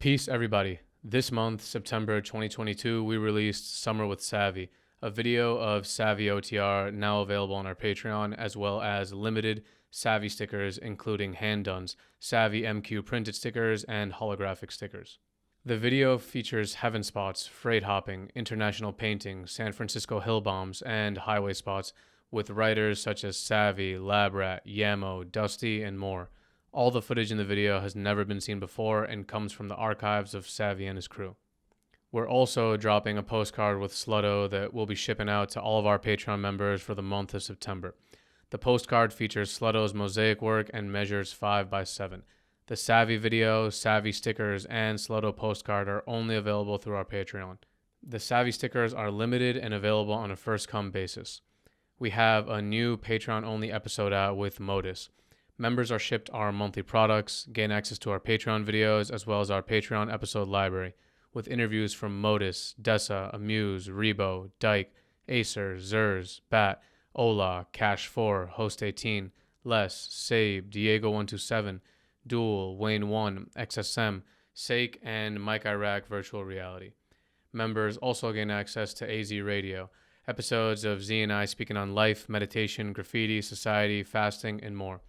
Peace, everybody. This month, September 2022, we released Summer with SAVIE, a video of SAVIE OTR now available on our Patreon, as well as limited SAVIE stickers, including hand-dones, SAVIE MQ printed stickers, and holographic stickers. The video features heaven spots, freight hopping, international painting, San Francisco hill bombs, and highway spots with writers such as SAVIE, Labrat, Yamo, Dusty, and more. All the footage in the video has never been seen before and comes from the archives of SAVIE and his crew. We're also dropping a postcard with Slutto that we'll be shipping out to all of our Patreon members for the month of September. The postcard features Slutto's mosaic work and measures 5x7. The SAVIE video, SAVIE stickers, and Slutto postcard are only available through our Patreon. The SAVIE stickers are limited and available on a first-come basis. We have a new Patreon-only episode out with Modus. Members are shipped our monthly products, gain access to our Patreon videos, as well as our Patreon episode library, with interviews from Modus, Dessa, Amuse, Rebo, Dyke, Acer, Zers, Bat, Ola, Cash4, Host 18, Les, Sabe, Diego127, Duel, Wayne 1, XSM, Sake, and Mike Iraq Virtual Reality. Members also gain access to AZ Radio, episodes of Z and I speaking on life, meditation, graffiti, society, fasting, and more.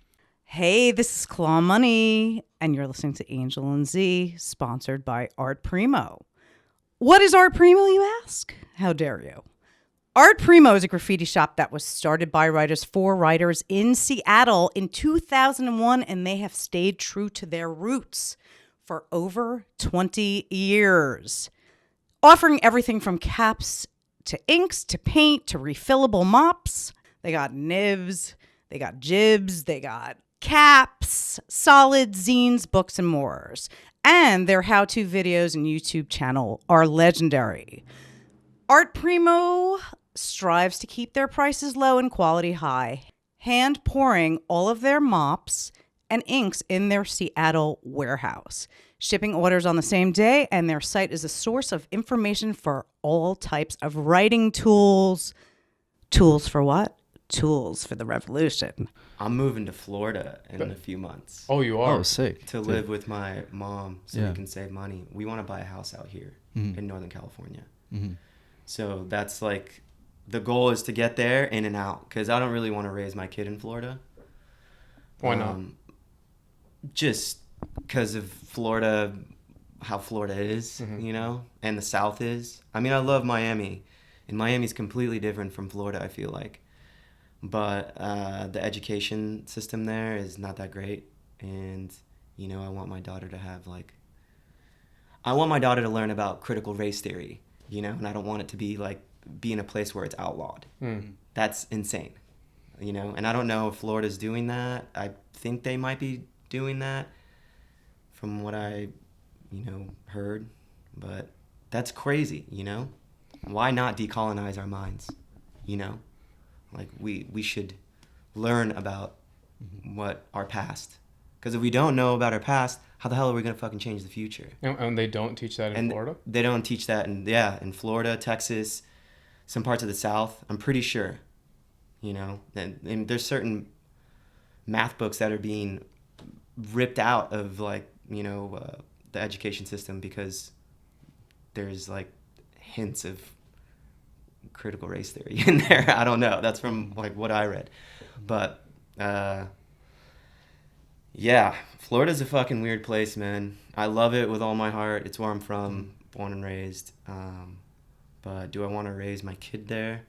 Hey, this is Claw Money, and you're listening to Angel and Z, sponsored by Art Primo. What is Art Primo, you ask? How dare you? Art Primo is a graffiti shop that was started by writers for writers in Seattle in 2001, and they have stayed true to their roots for over 20 years, offering everything from caps to inks to paint to refillable mops. They got nibs, they got jibs, they got caps, solid zines, books, and more. And their how-to videos and YouTube channel are legendary. Art Primo strives to keep their prices low and quality high, hand pouring all of their mops and inks in their Seattle warehouse, shipping orders on the same day, and their site is a source of information for all types of writing tools. Tools for what? Tools for the revolution. I'm moving to Florida in a few months. Oh, you are? Oh, sick. To live with my mom so we can save money. We want to buy a house out here in Northern California. Mm-hmm. So that's like, the goal is to get there in and out, because I don't really want to raise my kid in Florida. Why not? Just because of Florida, how Florida is, you know, and the South is. I mean, I love Miami, and Miami's completely different from Florida, I feel like. But the education system there is not that great. And, you know, I want my daughter to learn about critical race theory, you know, and I don't want it to be in a place where it's outlawed. That's insane, you know, and I don't know if Florida's doing that. I think they might be doing that from what I, you know, heard, but that's crazy, you know. Why not decolonize our minds, you know? Like, we should learn about what our past. Because if we don't know about our past, how the hell are we going to fucking change the future? And they don't teach that in Florida? They don't teach that in Florida, Texas, some parts of the South. I'm pretty sure, you know. And there's certain math books that are being ripped out of, like, you know, the education system because there's, like, hints of critical race theory in there. I don't know. That's from like what I read. But yeah, Florida's a fucking weird place, man. I love it with all my heart. It's where I'm from, born and raised. But do I want to raise my kid there?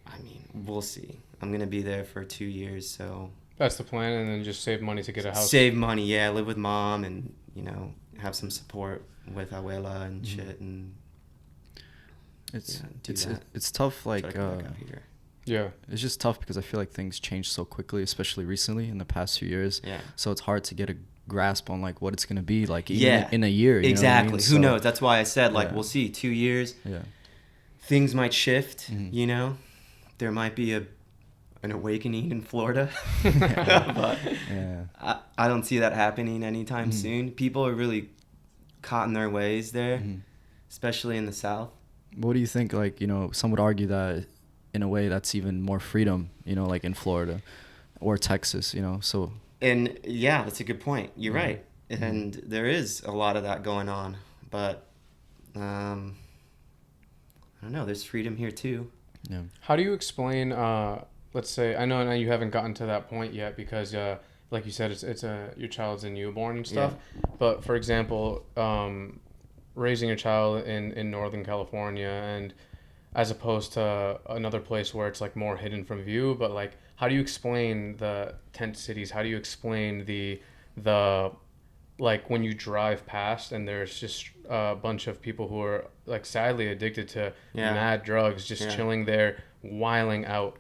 I mean, we'll see. I'm going to be there for 2 years, so That's the plan, and then just save money to get a house. Save money, yeah. Live with mom and, you know, have some support with abuela and shit and it's tough, like yeah, it's just tough because I feel like things change so quickly, especially recently in the past few years. Yeah, so it's hard to get a grasp on like what it's gonna be like even in a year. You exactly. know what I mean? Who knows? That's why I said like we'll see. 2 years. Yeah, things might shift. You know, there might be an awakening in Florida, but I don't see that happening anytime soon. People are really caught in their ways there, especially in the South. What do you think? Like, you know, some would argue that in a way that's even more freedom, you know, like in Florida or Texas, you know, so. And yeah, that's a good point. You're right. And there is a lot of that going on, but I don't know, there's freedom here too. Yeah. How do you explain, let's say, I know you haven't gotten to that point yet because, like you said, your child's a newborn and stuff. But for example, raising your child in Northern California, and as opposed to another place where it's like more hidden from view, but like, how do you explain the tent cities? How do you explain the like when you drive past and there's just a bunch of people who are like sadly addicted to mad drugs, just chilling there, whiling out.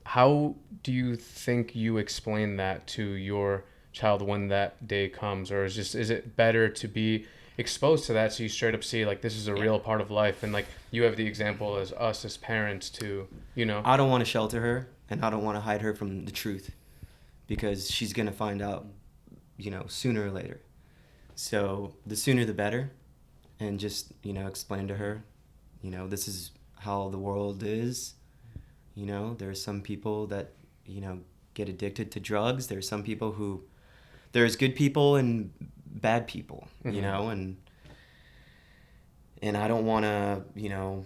How do you think you explain that to your child when that day comes? Or is it better to be exposed to that so you straight up see like this is a real part of life, and like you have the example as us as parents to, you know? I don't want to shelter her, and I don't want to hide her from the truth, because she's going to find out, you know, sooner or later. So the sooner the better, and just, you know, explain to her, you know, this is how the world is. You know, there's some people that, you know, get addicted to drugs. There's some people who, there's good people and bad people, you know, and I don't want to, you know,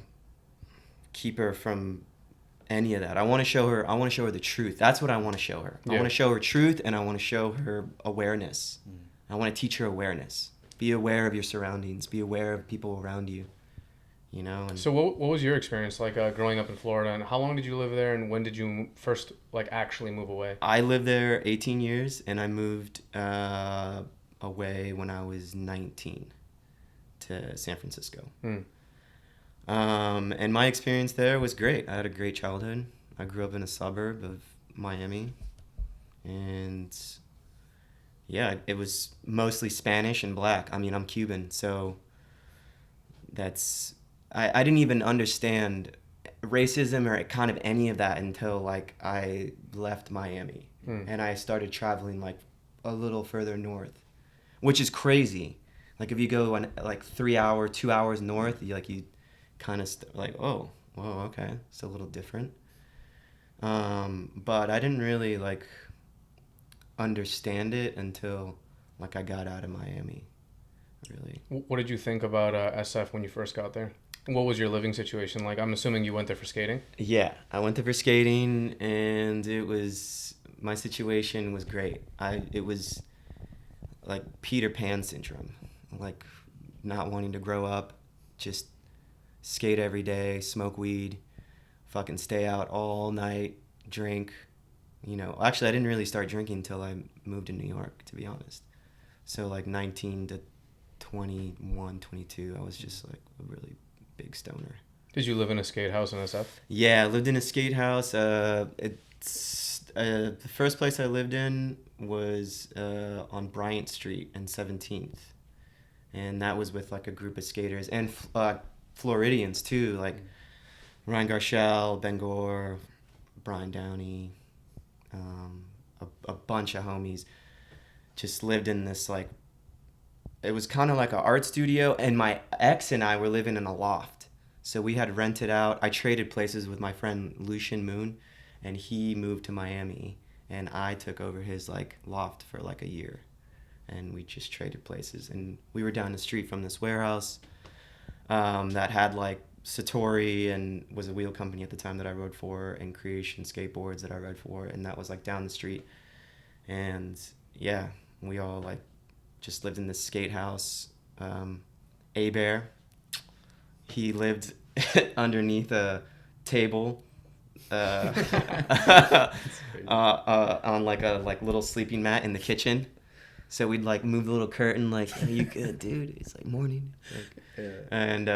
keep her from any of that. I want to show her the truth. That's what I want to show her. I want to show her truth, and I want to show her awareness. I want to teach her awareness. Be aware of your surroundings. Be aware of people around you. You know. And so what was your experience like growing up in Florida, and how long did you live there, and when did you first like actually move away? I lived there 18 years, and I moved away when I was 19 to San Francisco. And my experience there was great. I had a great childhood. I grew up in a suburb of Miami, and yeah, it was mostly Spanish and black. I mean, I'm Cuban, so I didn't even understand racism or kind of any of that until like I left Miami and I started traveling like a little further north, which is crazy. Like if you go on like 2 hours north, you kind of like, oh, whoa, okay, it's a little different. But I didn't really like understand it until like I got out of Miami, really. What did you think about SF when you first got there? What was your living situation like? I'm assuming you went there for skating? Yeah, I went there for skating, and my situation was great. It was like Peter Pan syndrome, like not wanting to grow up, just skate every day, smoke weed, fucking stay out all night, drink. You know, actually, I didn't really start drinking until I moved to New York, to be honest. So like 19 to 21, 22, I was just like a really big stoner. Did you live in a skate house in SF? Yeah, I lived in a skate house. The first place I lived in was on Bryant Street and 17th. And that was with like a group of skaters and Floridians too, like Ryan Garshell, Ben Gore, Brian Downey, a bunch of homies. Just lived in this like, it was kind of like an art studio, and my ex and I were living in a loft. So we had rented out. I traded places with my friend Lucian Moon, and he moved to Miami, and I took over his like loft for like a year, and we just traded places. And we were down the street from this warehouse that had like Satori, and was a wheel company at the time that I rode for, and Creation Skateboards that I rode for, and that was like down the street. And yeah, we all like just lived in this skate house. A-Bear, he lived underneath a table on like a little sleeping mat in the kitchen. So we'd like move the little curtain, like, "Are you good, dude?" It's like morning. And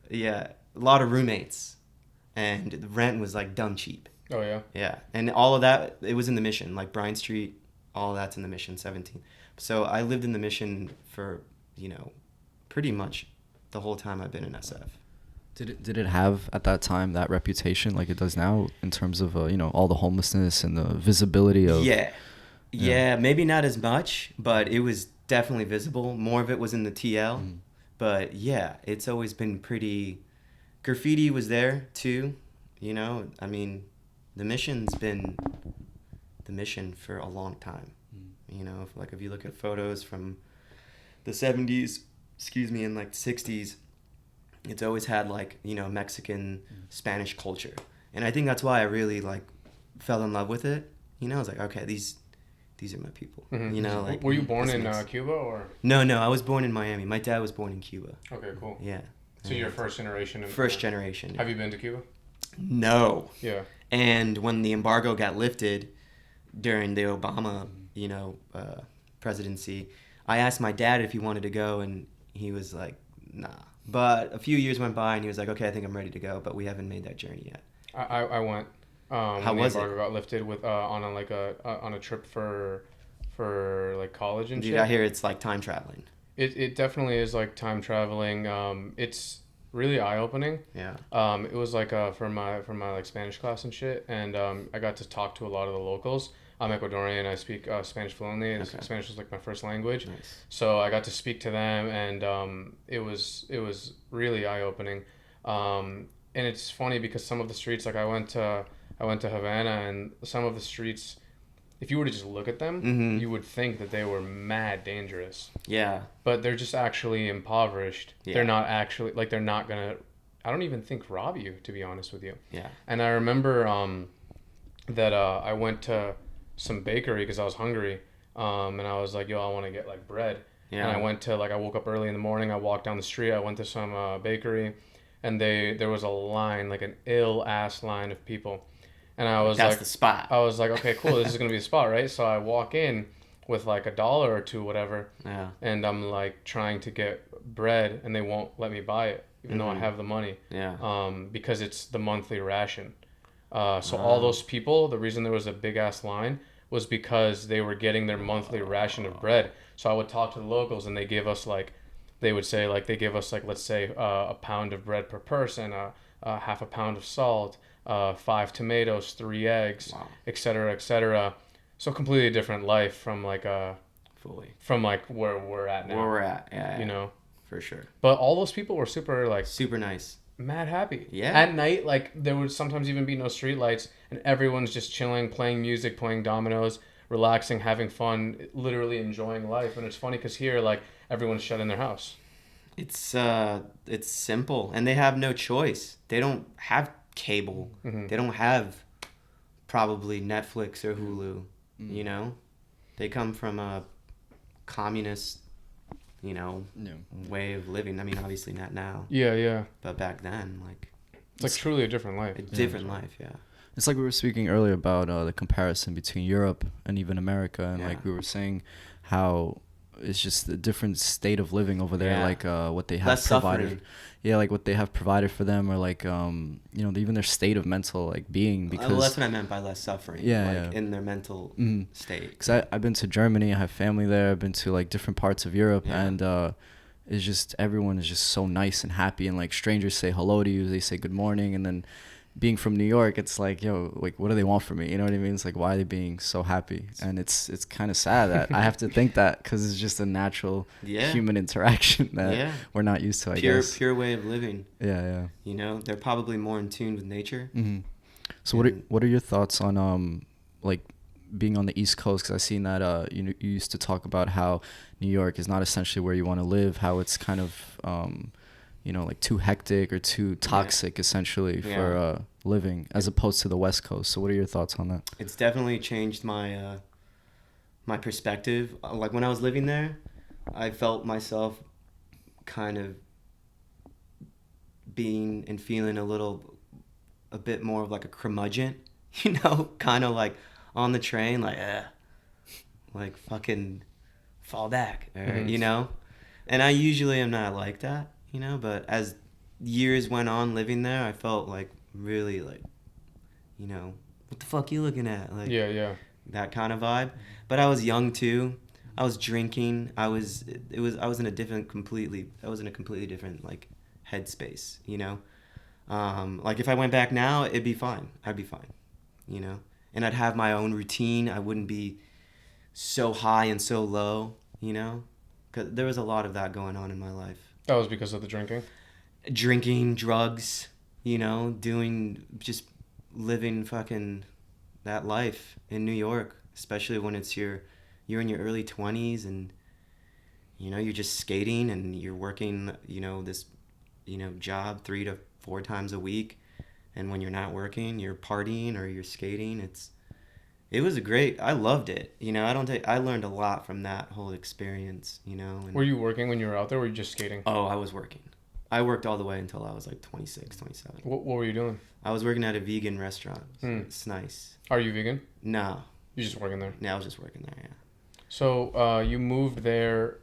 yeah, a lot of roommates, and the rent was like dumb cheap. Oh yeah. Yeah, and all of that, it was in the Mission, like Bryant Street, all that's in the Mission, 17. So I lived in the Mission for, you know, pretty much the whole time I've been in SF. Did it have at that time that reputation like it does now in terms of you know, all the homelessness and the visibility of? Yeah, maybe not as much, but it was definitely visible. More of it was in the TL, but yeah, it's always been pretty. Graffiti was there too, you know. I mean, the Mission's been the Mission for a long time. You know, if you look at photos from the 70s, and like 60s, it's always had like, you know, Mexican, Spanish culture. And I think that's why I really like fell in love with it. You know, I was like, okay, these are my people. Mm-hmm. You know, like, were you born in Cuba or? No, I was born in Miami. My dad was born in Cuba. Okay, cool. Yeah. So you're first generation. First generation. Have you been to Cuba? No. Yeah. And when the embargo got lifted during the Obama, you know, presidency, I asked my dad if he wanted to go, and he was like, nah. But a few years went by, and he was like, okay, I think I'm ready to go, but we haven't made that journey yet. I went. How when was the embargo it? got lifted with on a trip for like college and Dude, shit. I hear it's like time traveling. It definitely is like time traveling. It's really eye opening. Yeah. It was like for my like Spanish class and shit, and I got to talk to a lot of the locals. I'm Ecuadorian. I speak Spanish fluently. And Spanish was like my first language. Nice. So I got to speak to them, and it was really eye opening. And it's funny because some of the streets, like I went to Havana, and some of the streets, if you were to just look at them, you would think that they were mad dangerous. Yeah. But they're just actually impoverished. Yeah. They're not actually, like, they're not gonna, I don't even think rob you, to be honest with you. Yeah. And I remember that I went to some bakery because I was hungry, and I was like, yo, I want to get like bread. Yeah. And I went to, like, I woke up early in the morning, I walked down the street, I went to some bakery, and there was a line, like an ill ass line of people. And I was That's like, the spot. I was like, okay, cool, this is gonna be the spot, right? So I walk in with like $1 or $2, whatever, Yeah. and I'm like trying to get bread, and they won't let me buy it, even though I have the money. Yeah. Because it's the monthly ration. So all those people, the reason there was a big ass line was because they were getting their monthly ration of bread. So I would talk to the locals, and they give us like, they would say like, they give us like, let's say a pound of bread per person, half a pound of salt, 5 tomatoes, 3 eggs, Wow. et cetera, et cetera. So completely different life from like Fully. from like where we're at now. Where we're at. Yeah. You know. For sure. But all those people were super like Super nice. mad happy. Yeah. At night, like there would sometimes even be no street lights, and everyone's just chilling, playing music, playing dominoes, relaxing, having fun, literally enjoying life. And it's funny because here, like everyone's shut in their house. It's simple, and they have no choice. They don't have cable. They don't have probably Netflix or Hulu. You know, they come from a communist, you know, way of living. I mean, obviously not now. Yeah. But back then, like, It's like truly a different life. a different life. Yeah. It's like we were speaking earlier about the comparison between Europe and even America, and Yeah. like we were saying how it's just a different state of living over there. Yeah. Like what they have Less provided. suffering. Yeah, like what they have provided for them, or like you know, even their state of mental like being. Because Well, that's what I meant by less suffering. Yeah, like yeah. in their mental state. Because I've been to Germany, I have family there, I've been to like different parts of Europe, Yeah. and it's just everyone is just so nice and happy, and like strangers say hello to you, they say good morning, and then being from New York, it's like, yo, like what do they want from me? You know what I mean? It's like, why are they being so happy? And it's kind of sad that I have to think that, because it's just a natural human interaction that we're not used to. I guess Pure way of living. Yeah. You know, they're probably more in tune with nature. Mm-hmm. So what are your thoughts on like being on the East Coast? Because I've seen that you used to talk about how New York is not essentially where you want to live, how it's kind of you know, like too hectic or too toxic essentially for living, as opposed to the West Coast. So what are your thoughts on that? It's definitely changed my my perspective. Like when I was living there, I felt myself kind of being and feeling a bit more of like a curmudgeon, you know, kind of like on the train, like fucking fall back, or, you know. And I usually am not like that, you know, but as years went on living there, I felt like really like, you know, what the fuck you looking at? Like, Yeah. that kind of vibe. But I was young too. I was drinking. I was in a completely different like headspace, you know. Like if I went back now, it'd be fine. I'd be fine, you know. And I'd have my own routine. I wouldn't be so high and so low, you know. 'Cause there was a lot of that going on in my life. That was because of the drinking. Drinking, drugs, you know, living fucking that life in New York, especially when it's your you're in your early 20s and, you know, you're just skating and you're working, you know, this, you know, job 3 to 4 times a week. And when you're not working, you're partying or you're skating. It was I loved it. You know, I learned a lot from that whole experience, you know. And, Were you working when you were out there, or were you just skating? oh, I was working. I worked all the way until I was like 26, 27. What were you doing? I was working at a vegan restaurant. It's nice. Are you vegan? No. You're just working there? Yeah, I was just working there, yeah. So you moved there.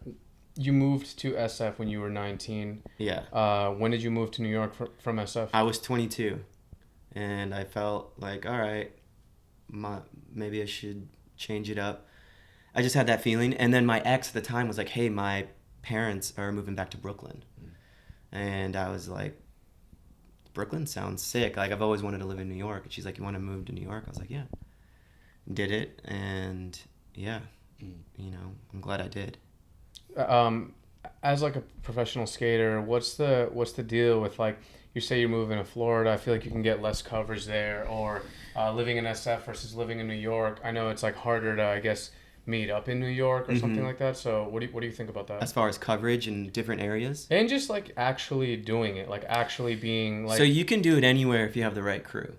You moved to SF when you were 19. Yeah. When did you move to New York from SF? I was 22. And I felt like, all right, maybe I should change it up. I just had that feeling. And then my ex at the time was like, hey, my parents are moving back to Brooklyn. And I was like, Brooklyn sounds sick. Like, I've always wanted to live in New York. And she's like, you want to move to New York? I was like, yeah. Did it. And yeah, you know, I'm glad I did. As like a professional skater, what's the deal with, like, you say you're moving to Florida, I feel like you can get less coverage there, or living in SF versus living in New York. I know it's like harder to, I guess, meet up in New York or something like that. So what do you think about that? As far as coverage in different areas? And just like actually doing it, like actually being like... So you can do it anywhere if you have the right crew.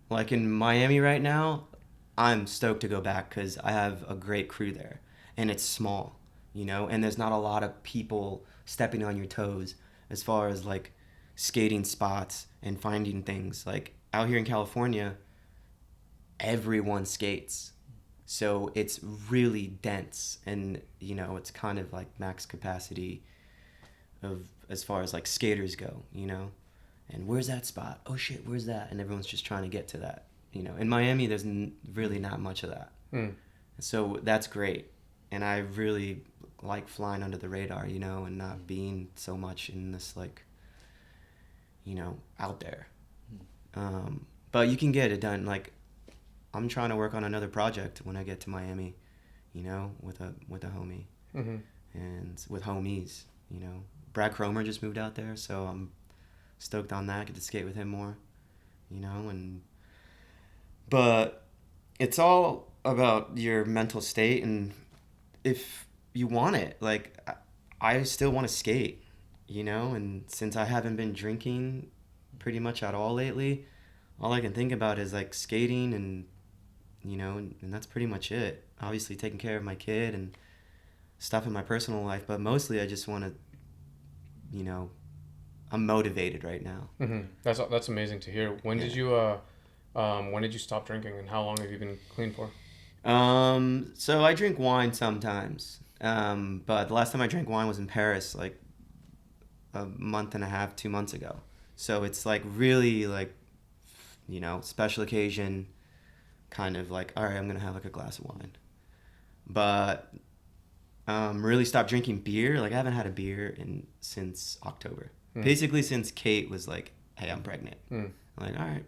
Like in Miami right now, I'm stoked to go back because I have a great crew there. And it's small, you know, and there's not a lot of people stepping on your toes as far as like skating spots and finding things. Like out here in California, everyone skates. So it's really dense and, you know, it's kind of like max capacity of as far as like skaters go, you know. And where's that spot? Oh shit, where's that? And everyone's just trying to get to that, you know. In Miami, there's really not much of that. So that's great. And I really like flying under the radar, you know, and not being so much in this, like, you know, out there. But you can get it done. Like, I'm trying to work on another project when I get to Miami, you know, with a homie and with homies, you know. Brad Cromer just moved out there, so I'm stoked on that. Get to skate with him more, you know. But it's all about your mental state, and if you want it, like, I still want to skate, you know. And since I haven't been drinking pretty much at all lately, all I can think about is like skating and, you know, and that's pretty much it. Obviously taking care of my kid and stuff in my personal life, but mostly I just want to, you know, I'm motivated right now. That's amazing to hear. When did you stop drinking, and how long have you been clean for? So I drink wine sometimes, but the last time I drank wine was in Paris, like a month and a half, 2 months ago. So it's like really like, you know, special occasion, kind of like, all right, I'm gonna have like a glass of wine. But really stopped drinking beer. Like, I haven't had a beer since October. Basically since Kate was like, hey, I'm pregnant. I'm like, all right,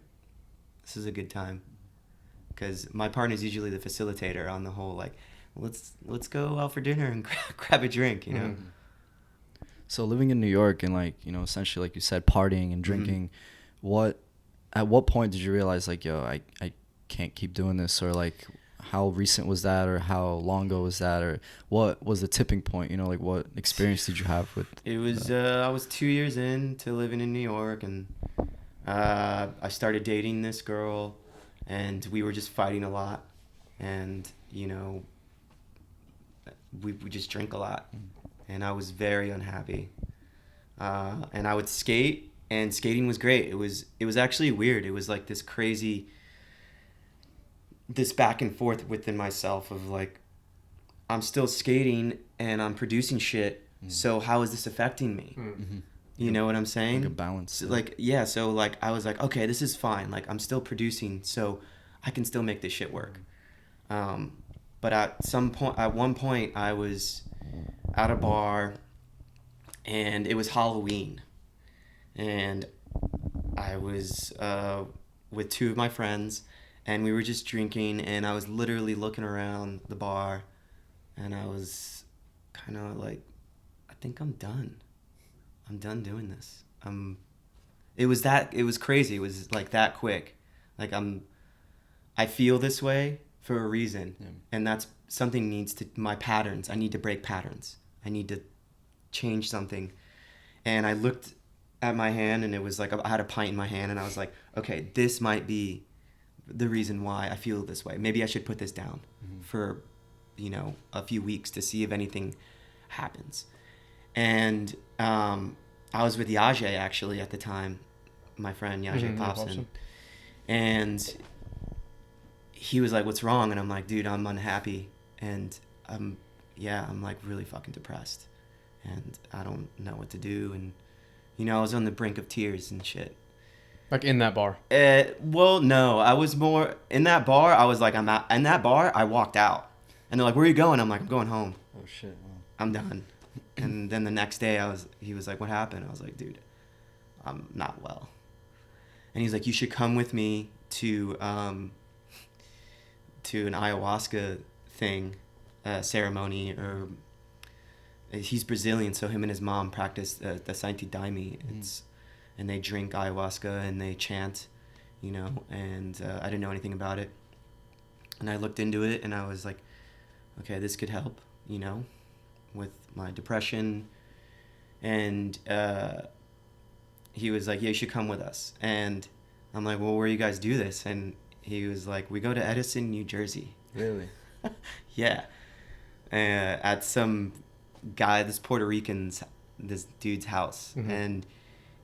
this is a good time. Because my partner's usually the facilitator on the whole, like, let's go out for dinner and grab a drink, you know? So living in New York and, like, you know, essentially, like you said, partying and drinking, at what point did you realize, like, yo, I can't keep doing this? Or, like, how recent was that, or how long ago was that, or what was the tipping point, you know? Like, what experience did you have with it? Was I was 2 years into living in New York, and I started dating this girl, and we were just fighting a lot, and, you know, we just drink a lot, and I was very unhappy, and I would skate, and skating was great. It was actually weird. It was like this crazy, this back and forth within myself of like, I'm still skating and I'm producing shit, so how is this affecting me? You know what I'm saying? Like a balance. So, like, yeah, so like I was like, okay, this is fine. Like, I'm still producing, so I can still make this shit work. But at one point, I was at a bar, and it was Halloween, and I was with 2 of my friends, and we were just drinking, and I was literally looking around the bar, and I was kind of like, I think I'm done. I'm done doing this. It was crazy. It was like that quick. Like, I feel this way for a reason. Yeah. And that's something my patterns. I need to break patterns. I need to change something. And I looked at my hand, and it was like I had a pint in my hand, and I was like, okay, this might be the reason why I feel this way. Maybe I should put this down for, a few weeks to see if anything happens. And I was with Yajay actually at the time, my friend Yajay Popson. And he was like, what's wrong? And I'm like, dude, I'm unhappy. And I'm like really fucking depressed. And I don't know what to do. And, I was on the brink of tears and shit. Like in that bar? Well, no. I was more... In that bar, I was like, I'm out. In that bar, I walked out. And they're like, where are you going? I'm like, I'm going home. Oh, shit. Wow. I'm done. And then the next day, he was like, what happened? I was like, dude, I'm not well. And he's like, you should come with me to an ayahuasca thing, ceremony, or... He's Brazilian, so him and his mom practice the Sainte Daime. And they drink ayahuasca and they chant, and I didn't know anything about it. And I looked into it and I was like, okay, this could help, with my depression. And he was like, yeah, you should come with us. And I'm like, well, where you guys do this? And he was like, we go to Edison, New Jersey. Really? Yeah. At some guy, this dude's house. And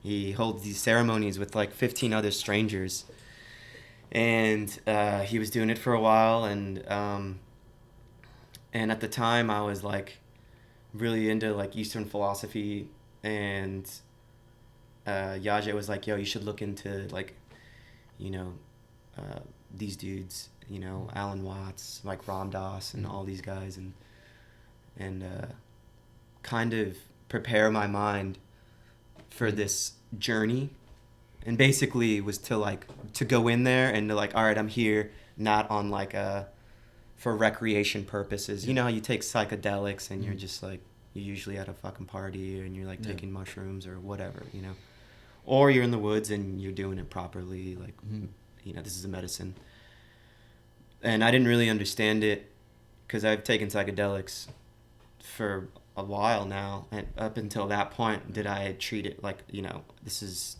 he holds these ceremonies with like 15 other strangers. And he was doing it for a while. And at the time I was like really into like Eastern philosophy. And Yajay was like, yo, you should look into like, these dudes, Alan Watts, like Ram Dass and all these guys. And kind of prepare my mind for this journey. And basically it was to go in there and to like, all right, I'm here not on like for recreation purposes. You know how you take psychedelics and you're just like, you're usually at a fucking party and you're like taking mushrooms or whatever, or you're in the woods and you're doing it properly, like this is a medicine. And I didn't really understand it because I've taken psychedelics for a while now, and up until that point did I treat it like, this is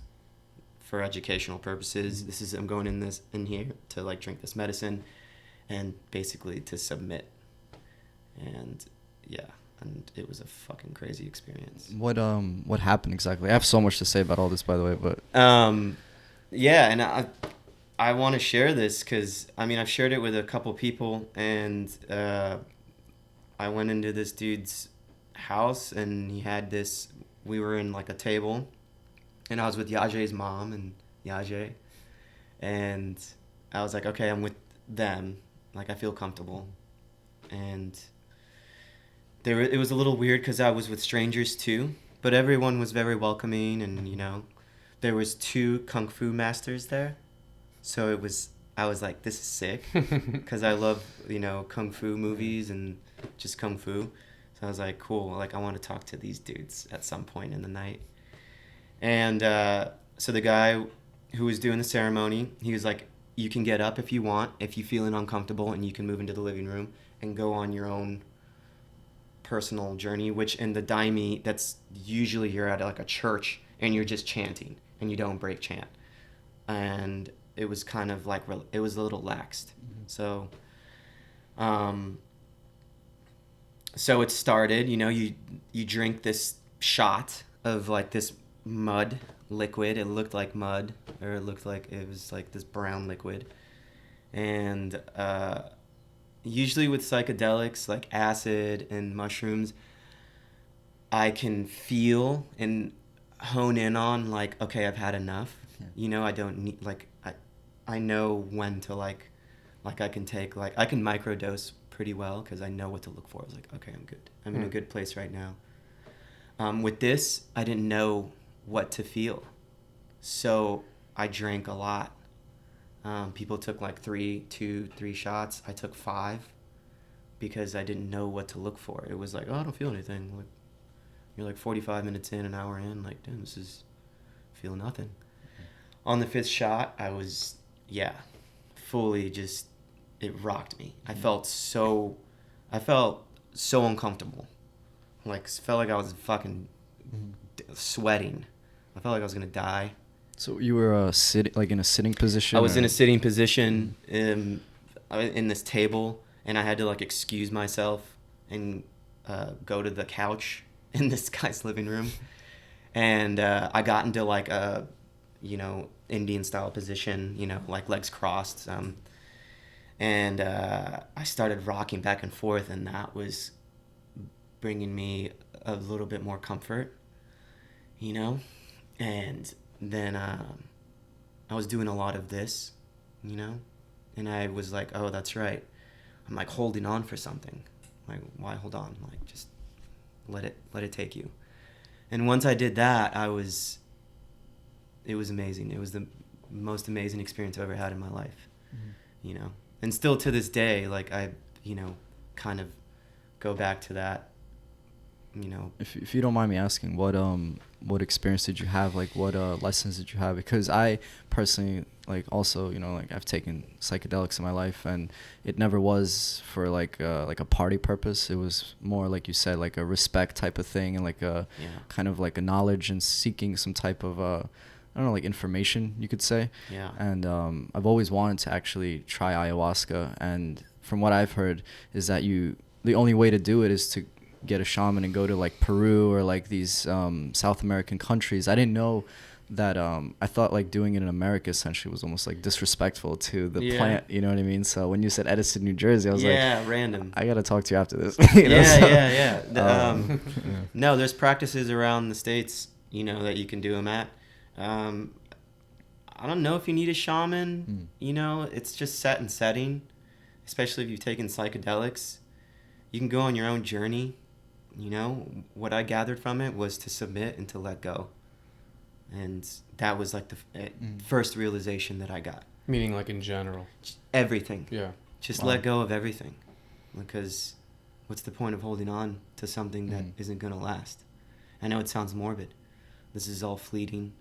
for educational purposes. I'm going in here to like drink this medicine and basically to submit. And and it was a fucking crazy experience. What happened exactly? I have so much to say about all this, by the way, but and I want to share this because I've shared it with a couple people, and I went into this dude's house and he had we were in like a table, and I was with Yajay's mom and Yajay, and I was like, okay, I'm with them, like I feel comfortable. And it was a little weird because I was with strangers too, but everyone was very welcoming, and there was 2 kung fu masters there, so I was like, this is sick, because I love kung fu movies and just kung fu. So I was like, cool, like I want to talk to these dudes at some point in the night. And so the guy who was doing the ceremony, he was like, you can get up if you want, if you're feeling uncomfortable, and you can move into the living room and go on your own personal journey, which in the Daime, that's usually you're at like a church and you're just chanting and you don't break chant. And it was kind of like, it was a little laxed. So so it started, you drink this shot of like this mud liquid. It looked like mud, or it looked like it was like this brown liquid. And usually with psychedelics like acid and mushrooms, I can feel and hone in on like, okay, I've had enough. I don't need like, I know when to like I can take, like I can microdose pretty well because I know what to look for. I was like, okay, I'm good. I'm in a good place right now. With this, I didn't know what to feel, so I drank a lot. People took like 3 shots. I took 5 because I didn't know what to look for. It was like, oh, I don't feel anything. Like, you're like 45 minutes in, an hour in, like, damn, feel nothing. On the 5th shot, I was, fully just it rocked me. I felt so uncomfortable. Like, felt like I was fucking sweating. I felt like I was gonna die. So you were in a sitting position? I was in a sitting position in this table, and I had to like excuse myself and go to the couch in this guy's living room. And I got into like a, Indian style position, like legs crossed. And I started rocking back and forth, and that was bringing me a little bit more comfort, And then I was doing a lot of this, and I was like, oh, that's right. I'm like holding on for something. Like, why hold on? Like, just let it take you. And once I did that, it was amazing. It was the most amazing experience I've ever had in my life, And still to this day, like I, kind of go back to that, If you don't mind me asking, what experience did you have? Like, what lessons did you have? Because I personally, like, also, like, I've taken psychedelics in my life, and it never was for like a party purpose. It was more, like you said, like a respect type of thing, and like a kind of like a knowledge and seeking some type of I don't know, like information, you could say. Yeah. And I've always wanted to actually try ayahuasca, and from what I've heard is that the only way to do it is to get a shaman and go to like Peru or like these South American countries. I didn't know that. I thought like doing it in America essentially was almost like disrespectful to the plant. You know what I mean? So when you said Edison, New Jersey, I was like, random. I gotta talk to you after this. No, there's practices around the States, that you can do them at. I don't know if you need a shaman. It's just set and setting, especially if you've taken psychedelics. You can go on your own journey. What I gathered from it was to submit and to let go. And that was like the first realization that I got. Meaning like in general? Everything. Yeah. Just let go of everything. Because what's the point of holding on to something that isn't going to last? I know it sounds morbid. This is all fleeting.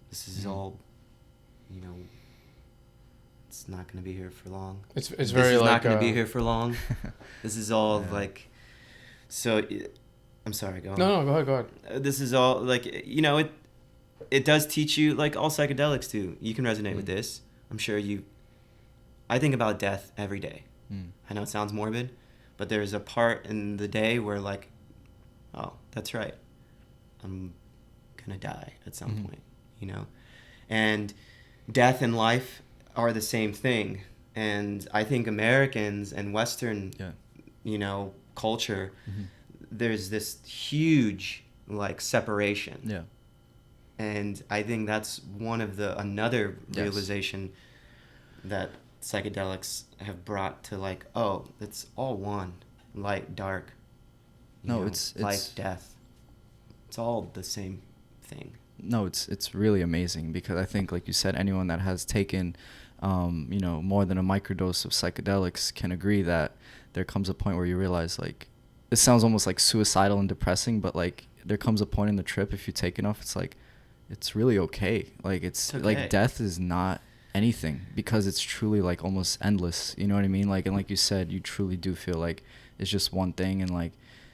This is all, it's not going to be here for long. It's this very is like not going to be here for long. This is all like, so I'm sorry, go on. No, go ahead. This is all like, it does teach you, like all psychedelics do. You can resonate with this. I'm sure I think about death every day. I know it sounds morbid, but there's a part in the day where like, oh, that's right. I'm going to die at some point, and death and life are the same thing. And I think Americans and Western, culture, there's this huge like separation. Yeah. And I think that's one of another realization that psychedelics have brought to like, oh, it's all one, light, dark. It's life, death. It's all the same thing. No, it's really amazing, because I think, like you said, anyone that has taken, more than a microdose of psychedelics can agree that there comes a point where you realize, like, it sounds almost like suicidal and depressing, but like there comes a point in the trip, if you take enough, it's like, it's really okay. Like it's okay. Like death is not anything, because it's truly like almost endless. You know what I mean? Like, and like you said, you truly do feel like it's just one thing, and like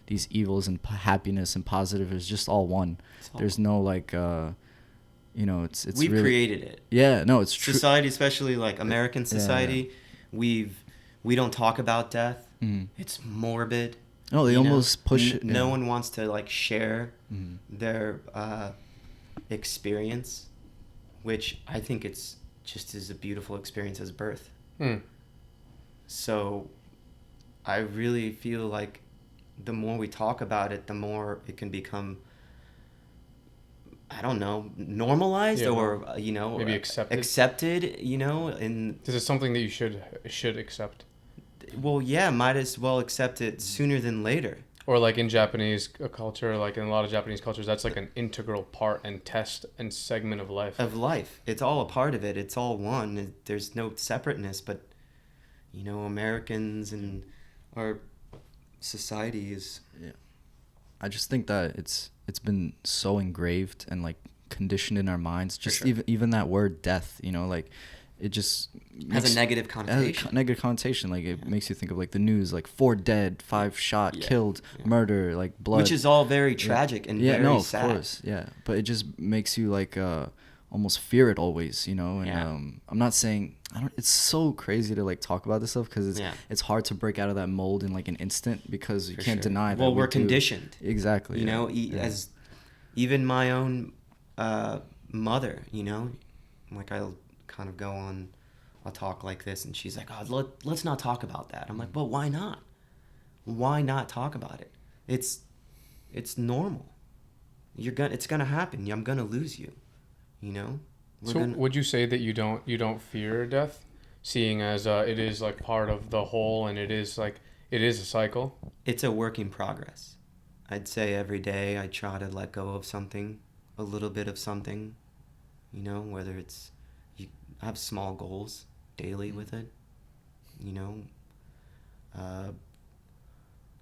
these evils and happiness and positive is just all one. There's no like it's we've really created it. Yeah, no, it's true. Society, especially like American society, we don't talk about death. It's morbid. No, they almost push it. No one wants to like share their experience, which I think it's just as a beautiful experience as birth. So I really feel like the more we talk about it, the more it can become, I don't know, normalized or maybe accepted, and this is something that you should accept. Well, yeah, might as well accept it sooner than later. Or like in Japanese culture, like in a lot of Japanese cultures, that's like an integral part and test and segment of life. It's all a part of it. It's all one. There's no separateness, but Americans and our society is. Yeah, I just think that it's been so engraved and like conditioned in our minds. Just even that word death, like it just has a negative has connotation. a negative connotation. Like it makes you think of like the news, like 4 dead, 5 shot, killed, murder, like blood, which is all very tragic and very no, of sad. course, yeah. But it just makes you like almost fear it always, you know. And I'm not saying it's so crazy to like talk about this stuff because it's hard to break out of that mold in like an instant because you can't deny that. Well, we're conditioned. Exactly. You know, as even my own mother, you know, like I'll kind of go on a talk like this and she's like, oh, let's not talk about that. I'm like, well, why not? Why not talk about it? It's normal. It's gonna happen. I'm gonna lose you. You know. Would you say that you don't fear death, seeing as it is like part of the whole and it is a cycle? It's a work in progress. I'd say every day I try to let go of something, a little bit of something. You know, whether it's I have small goals daily with it. You know,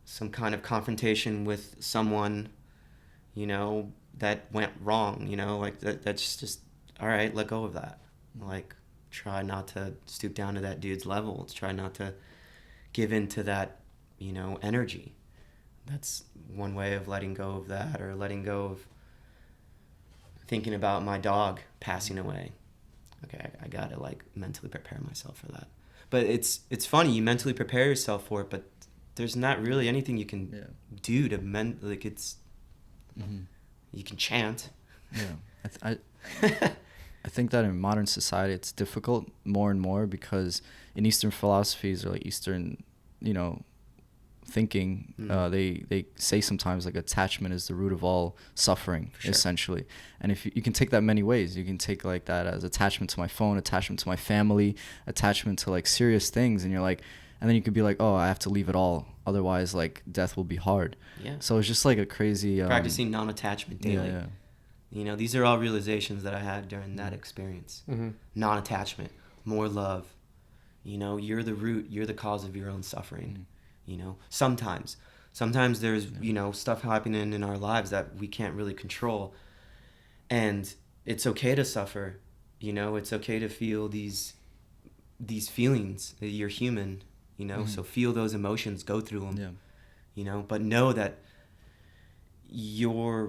some kind of confrontation with someone, you know, that went wrong, you know, like that's just, all right, let go of that. Like, try not to stoop down to that dude's level. Try not to give in to that, you know, energy. That's one way of letting go of that, or letting go of thinking about my dog passing away. Okay, I gotta like mentally prepare myself for that. But it's funny, you mentally prepare yourself for it, but there's not really anything you can do to like it's. Mm-hmm. You can chant. Yeah, I think that in modern society it's difficult more and more because in Eastern philosophies or like Eastern, you know, thinking, they say sometimes like attachment is the root of all suffering, essentially. And if you can take that many ways, you can take like that as attachment to my phone, attachment to my family, attachment to like serious things, and you're like, and then you could be like, oh, I have to leave it all, otherwise like death will be hard. Yeah. So it's just like a crazy practicing non-attachment daily. Yeah. You know, these are all realizations that I had during that experience. Mm-hmm. Non-attachment, more love. You know, you're the root, you're the cause of your own suffering. Mm-hmm. You know, sometimes there's, you know, stuff happening in our lives that we can't really control. And it's okay to suffer. You know, it's okay to feel these feelings. You're human, you know, so feel those emotions, go through them. Yeah. You know, but know that you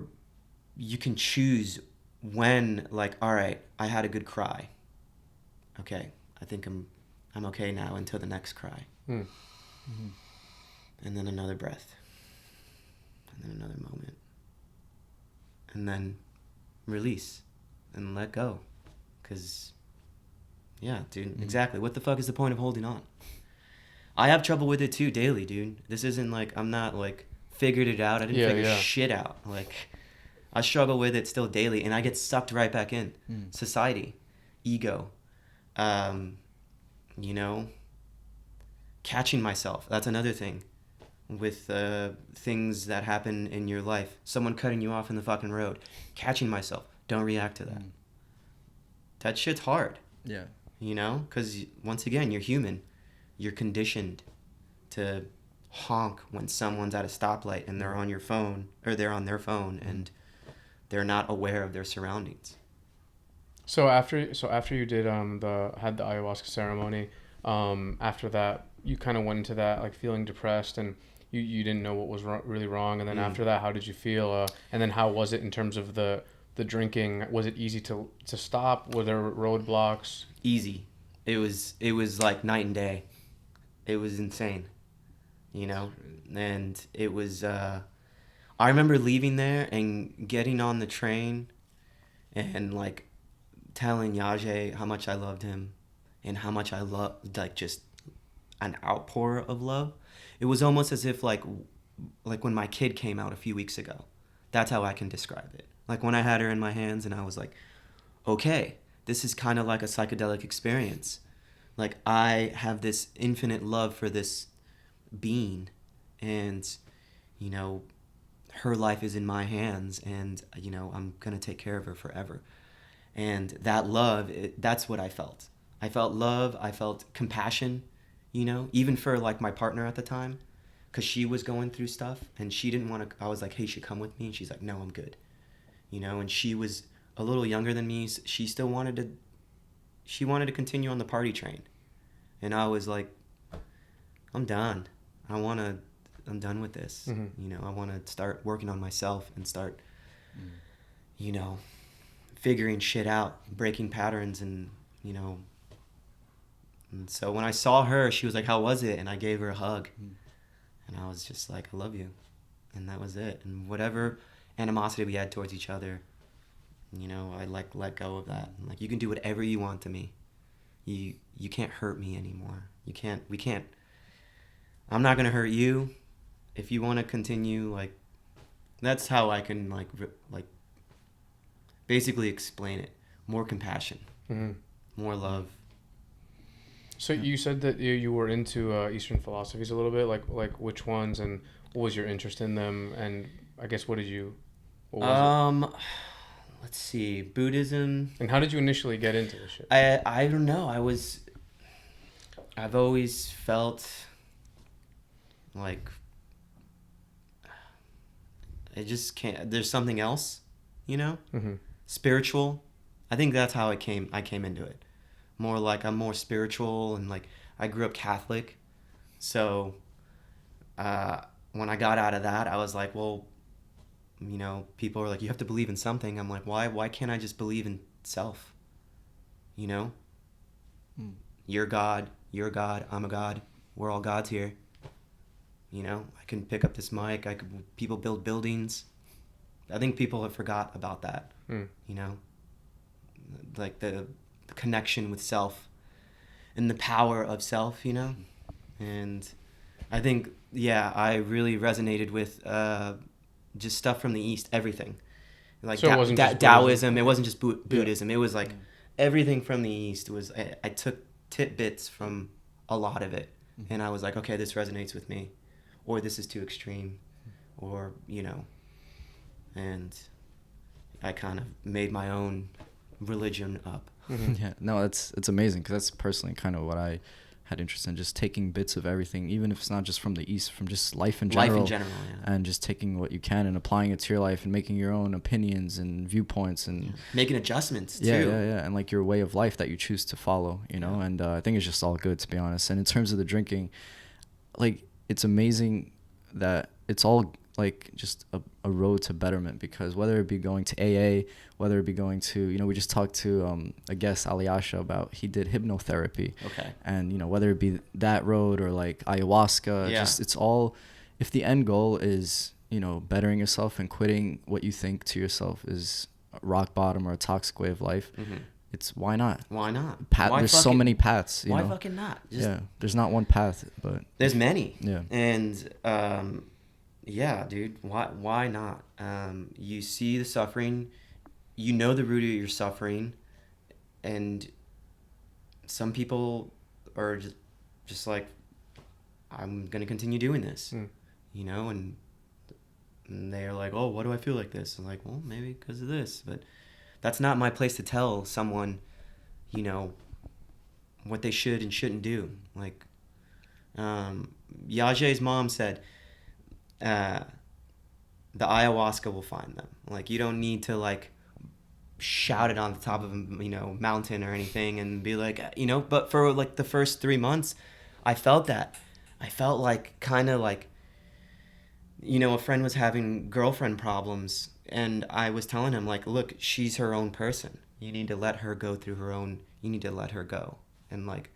can choose when, like, all right, I had a good cry. Okay, I think I'm okay now until the next cry. Mm. Mm-hmm. And then another breath. And then another moment. And then release and let go. Because, yeah, dude, exactly. What the fuck is the point of holding on? I have trouble with it too daily, dude. This isn't like, I'm not like figured it out. I didn't figure shit out. Like, I struggle with it still daily, and I get sucked right back in. Society, ego, you know, catching myself. That's another thing with things that happen in your life. Someone cutting you off in the fucking road. Catching myself. Don't react to that. That shit's hard. Yeah. You know, because once again, you're human. You're conditioned to honk when someone's at a stoplight and they're on your phone, or they're on their phone, and they're not aware of their surroundings. So after you did had the ayahuasca ceremony, after that you kind of went into that like feeling depressed, and you didn't know what was really wrong, and then after that, how did you feel? And then how was it in terms of the drinking? Was it easy to stop? Were there roadblocks? Easy. It was like night and day. It was insane, you know, and it was. I remember leaving there and getting on the train, and like telling Yajay how much I loved him, and how much I loved, like, just an outpour of love. It was almost as if like when my kid came out a few weeks ago. That's how I can describe it. Like when I had her in my hands and I was like, okay, this is kind of like a psychedelic experience. Like, I have this infinite love for this being, and, you know, her life is in my hands, and, you know, I'm going to take care of her forever. And that love, that's what I felt. I felt love. I felt compassion, you know, even for, like, my partner at the time, because she was going through stuff, and she didn't want to. I was like, hey, you should come with me. And she's like, no, I'm good. You know, and she was a little younger than me. So she still wanted to she wanted to continue on the party train. And I was like, I'm done. I'm done with this. You know, I want to start working on myself and start, you know, figuring shit out, breaking patterns, and, you know. And so when I saw her, she was like, how was it? And I gave her a hug. And I was just like, I love you. And that was it. And whatever animosity we had towards each other, you know, I like let go of that. And like, you can do whatever you want to me. You can't hurt me anymore. We can't. I'm not going to hurt you. If you want to continue, like, that's how I can like basically explain it. More compassion, more love. So you said that you were into Eastern philosophies a little bit, like which ones, and what was your interest in them, and I guess what was it? Let's see, Buddhism. And how did you initially get into this shit? I don't know. I've always felt like I just can't. There's something else, you know, spiritual. I think that's how I came into it. More like I'm more spiritual, and like I grew up Catholic, so when I got out of that, I was like, well, you know, people are like, you have to believe in something. I'm like, why can't I just believe in self? You know, you're God, I'm a God. We're all gods here. You know, I can pick up this mic. People build buildings. I think people have forgot about that. You know, like the connection with self and the power of self, you know. And I think, yeah, I really resonated with just stuff from the East, everything. Like so it wasn't just Taoism. It wasn't just Buddhism. Yeah. It was like everything from the East was. I took tidbits from a lot of it, and I was like, okay, this resonates with me, or this is too extreme, or, you know. And I kind of made my own religion up. Yeah, no, it's amazing, because that's personally kind of what I had interest in, just taking bits of everything, even if it's not just from the East, from just life in general. Yeah. And just taking what you can and applying it to your life and making your own opinions and viewpoints and making adjustments too. Yeah, and like your way of life that you choose to follow, you know. And I think it's just all good, to be honest. And in terms of the drinking, like, it's amazing that it's all like just a road to betterment, because whether it be going to AA, whether it be going to, you know, we just talked to a guest, Aliasha, about, he did hypnotherapy. Okay. And, you know, whether it be that road or like ayahuasca, just, it's all, if the end goal is, you know, bettering yourself and quitting what you think to yourself is rock bottom or a toxic way of life, it's why not? Why not? There's so many paths. You why know? Fucking not? There's not one path, but there's many. Yeah. And yeah, dude, why not? You see the suffering, you know the root of your suffering, and some people are just like, I'm gonna continue doing this, you know, and they're like, oh, why do I feel like this? I'm like, well, maybe because of this, but that's not my place to tell someone, you know, what they should and shouldn't do. Like, Yaje's mom said, the ayahuasca will find them. Like, you don't need to like shout it on the top of a, you know, mountain or anything and be like, you know. But for like the first 3 months, I felt that. I felt like kind of like, you know, a friend was having girlfriend problems, and I was telling him, like, look, she's her own person. You need to let her go through her own. You need to let her go, and like,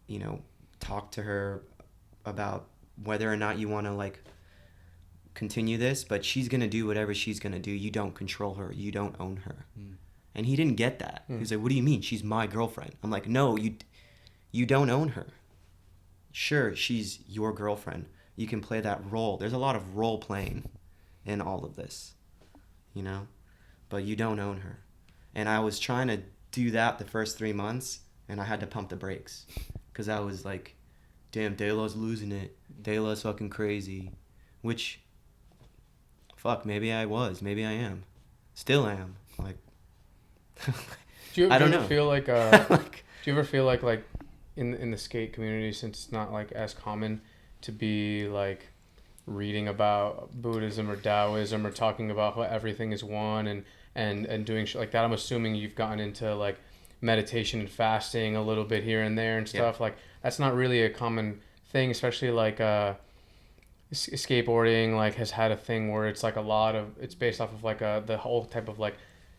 you know, talk to her about whether or not you want to like continue this, but she's gonna do whatever she's gonna do. You don't control her. You don't own her. And he didn't get that. He was like, what do you mean? She's my girlfriend. I'm like, no, you don't own her. Sure, she's your girlfriend. You can play that role. There's a lot of role playing in all of this, you know, but you don't own her. And I was trying to do that the first 3 months, and I had to pump the brakes, because I was like, damn, DeLatorre's losing it. DeLatorre's fucking crazy. Which, fuck, maybe I was. Maybe I am. Still am. Like, I don't know. Feel like, do you ever feel like in the skate community, since it's not like as common to be like reading about Buddhism or Taoism or talking about how everything is one and doing shit like that, I'm assuming you've gotten into like meditation and fasting a little bit here and there and stuff. Like that's not really a common thing, especially like skateboarding like has had a thing where it's like a lot of it's based off of like the whole type of like,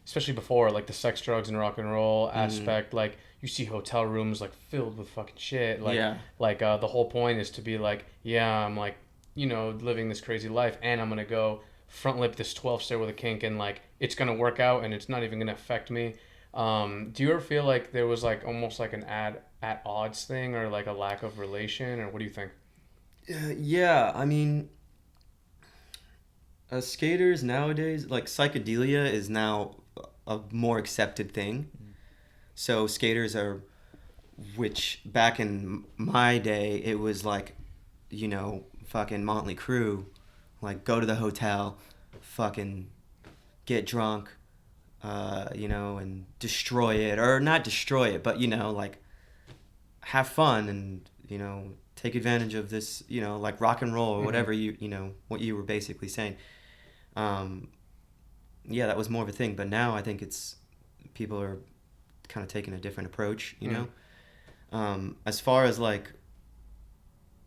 especially before like the sex, drugs, and rock and roll aspect. Like you see hotel rooms like filled with fucking shit. Like like the whole point is to be like, yeah, I'm like, you know, living this crazy life, and I'm gonna go front lip this 12 stair with a kink, and like it's gonna work out, and it's not even gonna affect me. Do you ever feel like there was like almost like an at odds thing, or like a lack of relation, or what do you think? Yeah, I mean, skaters nowadays, like psychedelia is now a more accepted thing. So skaters are, which back in my day, it was like, you know, fucking Motley Crue, like go to the hotel, fucking get drunk, you know, and destroy it, or not destroy it, but, you know, like have fun and, you know, take advantage of this, you know, like rock and roll or whatever you know, what you were basically saying. Yeah, that was more of a thing. But now I think it's, people are kind of taking a different approach, you know? As far as like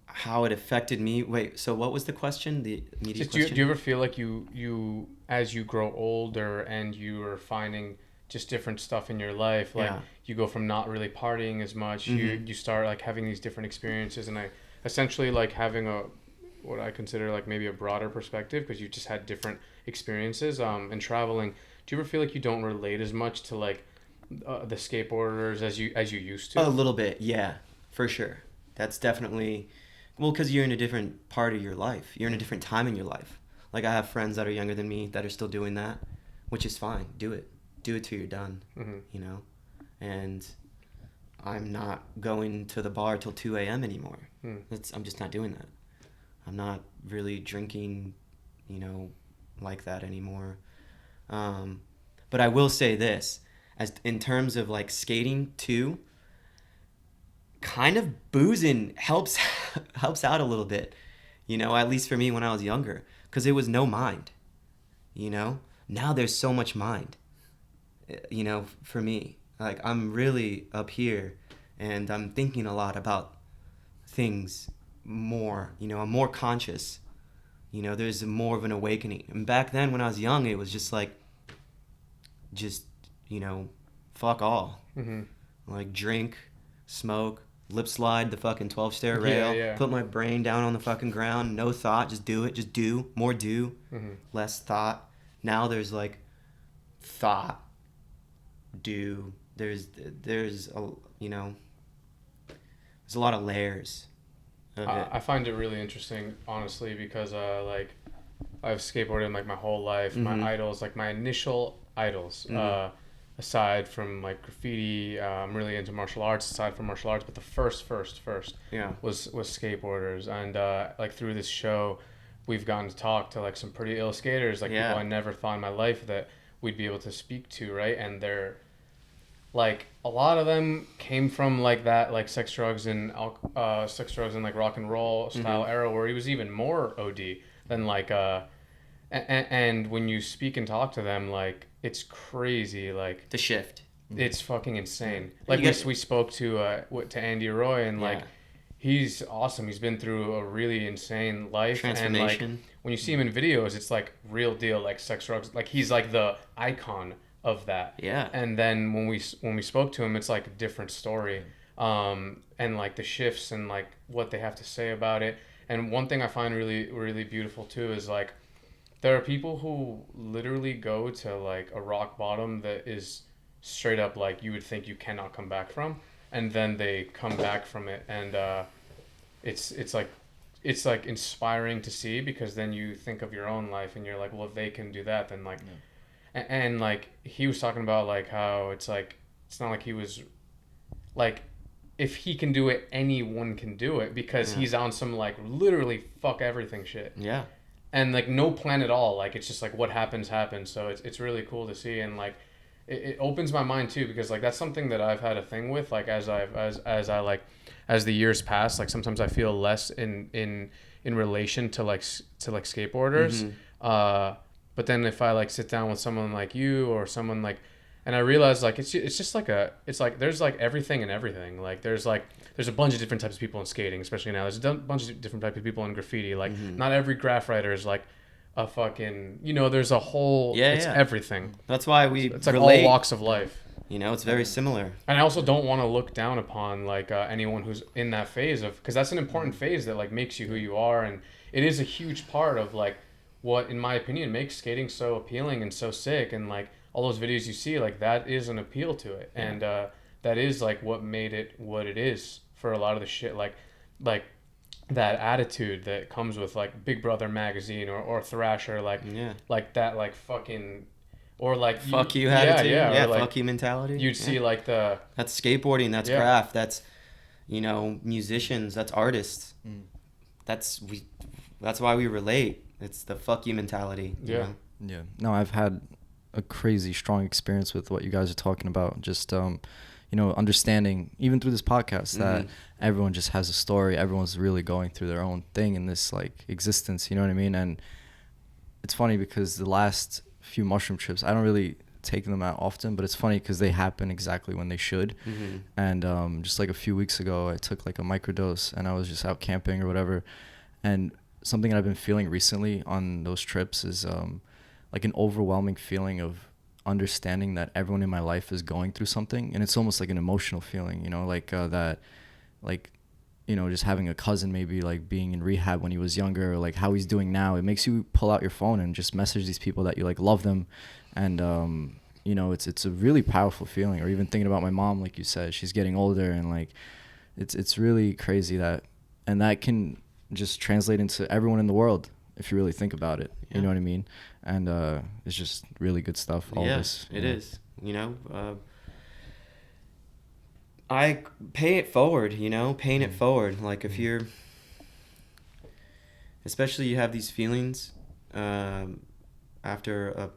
how it affected me. Wait, so what was the question? The immediate question? Do you ever feel like you as you grow older and you are finding just different stuff in your life, like you go from not really partying as much, you start like having these different experiences, and I essentially like having a what I consider like maybe a broader perspective because you just had different experiences and traveling. Do you ever feel like you don't relate as much to like the skateboarders as you used to? A little bit, yeah, for sure. That's definitely, well, because you're in a different part of your life. You're in a different time in your life. Like I have friends that are younger than me that are still doing that, which is fine. Do it till you're done, you know? And I'm not going to the bar till 2 a.m. anymore. I'm just not doing that. I'm not really drinking, you know, like that anymore. But I will say this, as in terms of like skating too, kind of boozing helps out a little bit, you know, at least for me when I was younger, because it was no mind, you know? Now there's so much mind, you know, for me. Like I'm really up here and I'm thinking a lot about things more, you know, I'm more conscious, you know, there's more of an awakening. And back then when I was young, it was just like, you know, fuck all. Like drink, smoke, lip slide the fucking 12-stair rail, put my brain down on the fucking ground, no thought, just do it, just do, more do, less thought. Now there's like thought, do, there's a, you know, there's a lot of layers of it. I find it really interesting, honestly, because like I've skateboarded like my whole life. My idols, like my initial idols, aside from like graffiti, I'm really into martial arts. Aside from martial arts, but the first was skateboarders, and like through this show, we've gotten to talk to like some pretty ill skaters, like people I never thought in my life that we'd be able to speak to, right? And they're like, a lot of them came from like that, like sex, drugs, and like rock and roll style era, where he was even more OD than like and when you speak and talk to them, like it's crazy, like the shift. It's fucking insane. Like we spoke to Andy Roy, and like he's awesome. He's been through a really insane life, transformation. And like when you see him in videos, it's like real deal, like sex, drugs. Like he's like the icon of that. Yeah. And then when we spoke to him, it's like a different story. And like the shifts and like what they have to say about it. And one thing I find really, really beautiful too is like there are people who literally go to like a rock bottom that is straight up like you would think you cannot come back from, and then they come back from it, and it's like inspiring to see, because then you think of your own life and you're like, well, if they can do that, then like and like he was talking about like how it's like it's not like he was like, if he can do it, anyone can do it, because he's on some like literally fuck everything shit. Yeah. And like no plan at all. Like it's just like what happens. So it's really cool to see, and like it opens my mind too, because like that's something that I've had a thing with. Like as the years pass, like sometimes I feel less in relation to skateboarders. But then if I like sit down with someone like you, or someone like And I realized like it's just like there's like everything and everything. Like there's a bunch of different types of people in skating, especially now. There's a bunch of different types of people in graffiti. Like not every graph writer is like a fucking, there's a whole, it's everything. That's why it's like relate. all walks of life. It's very similar. And I also don't want to look down upon like anyone who's in that phase of, because that's an important phase that like makes you who you are, and it is a huge part of like what, in my opinion, makes skating so appealing and so sick. And like all those videos you see, like that is an appeal to it, and that is like what made it what it is for a lot of the shit, like that attitude that comes with like Big Brother magazine or Thrasher, like like that, like fucking. Or like fuck you attitude, or like, fuck you mentality. You'd see like that's skateboarding, that's craft, that's musicians, that's artists. That's why we relate. It's the fuck you mentality. Yeah. No, I've had a crazy strong experience with what you guys are talking about. Just understanding even through this podcast that everyone just has a story. Everyone's really going through their own thing in this like existence. You know what I mean? And it's funny because the last few mushroom trips, I don't really take them out often, but it's funny because they happen exactly when they should. And just like a few weeks ago, I took like a microdose and I was just out camping or whatever, and something I've been feeling recently on those trips is like an overwhelming feeling of understanding that everyone in my life is going through something, and it's almost like an emotional feeling, just having a cousin maybe like being in rehab when he was younger, or like how he's doing now. It makes you pull out your phone and just message these people that you like love them, and it's a really powerful feeling. Or even thinking about my mom, like you said, she's getting older, and like it's really crazy that can just translate into everyone in the world if you really think about it. You know what I mean? And it's just really good stuff. All this. It is. I pay it forward, paying it forward. Like if you're, especially you have these feelings after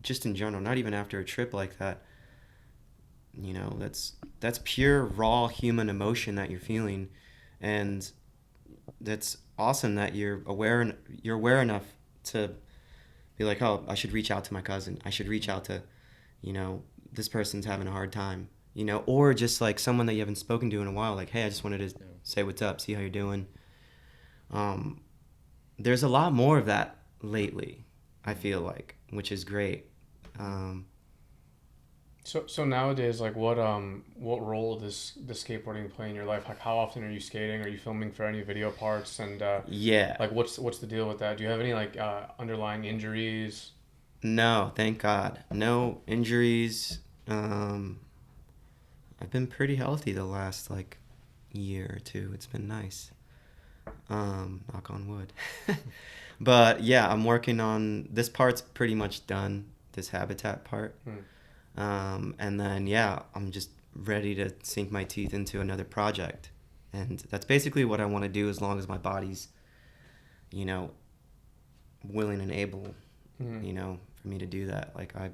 just in general, not even after a trip like that, that's pure raw human emotion that you're feeling. And that's awesome that you're aware enough to be like, oh, I should reach out to my cousin. I should reach out to, this person's having a hard time. Or just like someone that you haven't spoken to in a while, like, hey, I just wanted to say what's up, see how you're doing. There's a lot more of that lately, I feel like, which is great. So nowadays, like, what role does the skateboarding play in your life? Like, how often are you skating? Are you filming for any video parts? And like, what's the deal with that? Do you have any like underlying injuries? No, thank God, no injuries. I've been pretty healthy the last like year or two. It's been nice. Knock on wood. But yeah, I'm working on this part's pretty much done, this habitat part. And then I'm just ready to sink my teeth into another project. And that's basically what I want to do, as long as my body's, willing and able, for me to do that. Like I